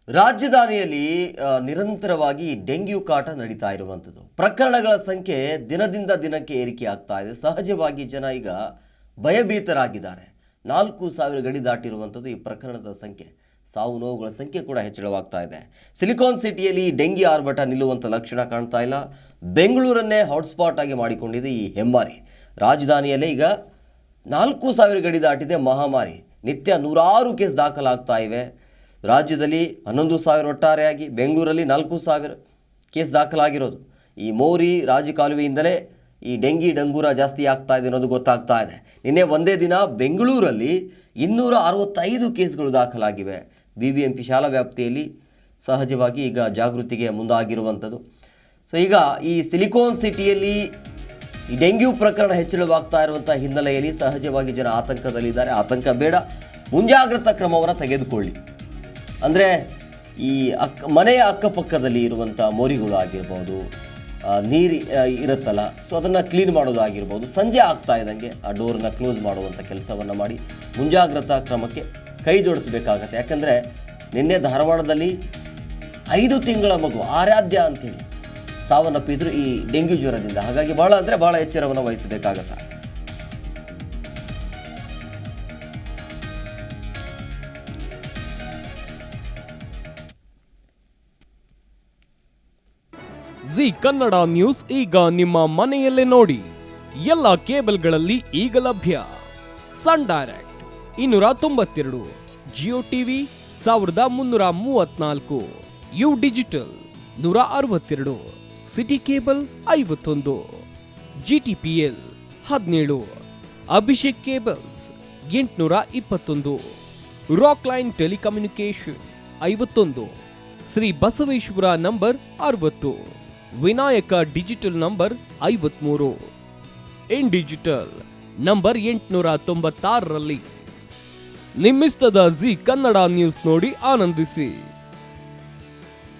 ರಾಜಧಾನಿಯಲ್ಲಿ ನಿರಂತರವಾಗಿ ಡೆಂಗ್ಯೂ ಕಾಟ ನಡೀತಾ ಇರುವಂಥದ್ದು. ಪ್ರಕರಣಗಳ ಸಂಖ್ಯೆ ದಿನದಿಂದ ದಿನಕ್ಕೆ ಏರಿಕೆ ಆಗ್ತಾ ಇದೆ. ಸಹಜವಾಗಿ ಜನ ಈಗ ಭಯಭೀತರಾಗಿದ್ದಾರೆ. 4,000 ಗಡಿ ದಾಟಿರುವಂಥದ್ದು ಈ ಪ್ರಕರಣದ ಸಂಖ್ಯೆ. ಸಾವು ನೋವುಗಳ ಸಂಖ್ಯೆ ಕೂಡ ಹೆಚ್ಚಳವಾಗ್ತಾ ಇದೆ. ಸಿಲಿಕಾನ್ ಸಿಟಿಯಲ್ಲಿ ಡೆಂಗಿ ಆರ್ಭಟ ನಿಲ್ಲುವಂಥ ಲಕ್ಷಣ ಕಾಣ್ತಾ ಇಲ್ಲ. ಬೆಂಗಳೂರನ್ನೇ ಹಾಟ್ಸ್ಪಾಟ್ ಆಗಿ ಮಾಡಿಕೊಂಡಿದೆ ಈ ಹೆಮ್ಮಾರಿ. ರಾಜಧಾನಿಯಲ್ಲೇ ಈಗ 4,000 ಗಡಿ ದಾಟಿದೆ ಮಹಾಮಾರಿ. ನಿತ್ಯ ನೂರಾರು ಕೇಸ್ ದಾಖಲಾಗ್ತಾ ಇವೆ. ರಾಜ್ಯದಲ್ಲಿ 11,000 ಒಟ್ಟಾರೆಯಾಗಿ, ಬೆಂಗಳೂರಲ್ಲಿ 4,000 ಕೇಸ್ ದಾಖಲಾಗಿರೋದು. ಈ ಮೋರಿ ರಾಜಕಾಲುವೆಯಿಂದಲೇ ಈ ಡಂಗೂರ ಜಾಸ್ತಿ ಆಗ್ತಾ ಇದೆ ಅನ್ನೋದು ಗೊತ್ತಾಗ್ತಾ ಇದೆ. ನಿನ್ನೆ ಒಂದೇ ದಿನ ಬೆಂಗಳೂರಲ್ಲಿ 265 ಕೇಸ್ಗಳು ದಾಖಲಾಗಿವೆ. BBMP ಶಾಲಾ ವ್ಯಾಪ್ತಿಯಲ್ಲಿ ಸಹಜವಾಗಿ ಈಗ ಜಾಗೃತಿಗೆ ಮುಂದಾಗಿರುವಂಥದ್ದು. ಸೊ ಈಗ ಈ ಸಿಲಿಕಾನ್ ಸಿಟಿಯಲ್ಲಿ ಈ ಡೆಂಗ್ಯೂ ಪ್ರಕರಣ ಹೆಚ್ಚಳವಾಗ್ತಾ ಇರುವಂಥ ಹಿನ್ನೆಲೆಯಲ್ಲಿ ಸಹಜವಾಗಿ ಜನ ಆತಂಕದಲ್ಲಿದ್ದಾರೆ. ಆತಂಕ ಬೇಡ, ಮುಂಜಾಗ್ರತಾ ಕ್ರಮವನ್ನು ತೆಗೆದುಕೊಳ್ಳಿ. ಅಂದರೆ ಈ ಮನೆಯ ಅಕ್ಕಪಕ್ಕದಲ್ಲಿ ಇರುವಂಥ ಮೋರಿಗಳು ಆಗಿರ್ಬೋದು, ನೀರು ಇರುತ್ತಲ್ಲ, ಸೊ ಅದನ್ನು ಕ್ಲೀನ್ ಮಾಡೋದಾಗಿರ್ಬೋದು. ಸಂಜೆ ಆಗ್ತಾ ಇದ್ದಂಗೆ ಆ ಡೋರನ್ನ ಕ್ಲೋಸ್ ಮಾಡುವಂಥ ಕೆಲಸವನ್ನು ಮಾಡಿ ಮುಂಜಾಗ್ರತಾ ಕ್ರಮಕ್ಕೆ ಕೈ ಜೋಡಿಸಬೇಕಾಗತ್ತೆ. ಯಾಕಂದರೆ ನಿನ್ನೆ ಧಾರವಾಡದಲ್ಲಿ 5 ತಿಂಗಳ ಮಗು ಆರಾಧ್ಯ ಅಂತೇಳಿ ಸಾವನ್ನಪ್ಪಿದ್ರು ಈ ಡೆಂಗ್ಯೂ ಜ್ವರದಿಂದ. ಹಾಗಾಗಿ ಬಹಳ ಎಚ್ಚರವನ್ನು ವಹಿಸಬೇಕಾಗತ್ತೆ. ಜಿ ಕನ್ನಡ ನ್ಯೂಸ್ ಈಗ ನಿಮ್ಮ ಮನೆಯಲ್ಲೇ ನೋಡಿ. ಎಲ್ಲ ಕೇಬಲ್ಗಳಲ್ಲಿ ಈಗ ಲಭ್ಯ. Sun Direct 292, Jio TV 1334, U Digital 162, City Cable 51, GTPL 17, Abhishek cables 821, Rock Line telecommunication 51, Shri Basaveshwara number 60, Vinayaka digital number 53, In Digital number 896ರಲ್ಲಿ. ನಿಮ್ಮಿಸ್ತದ ಜಿ ಕನ್ನಡ ನ್ಯೂಸ್ ನೋಡಿ ಆನಂದಿಸಿ.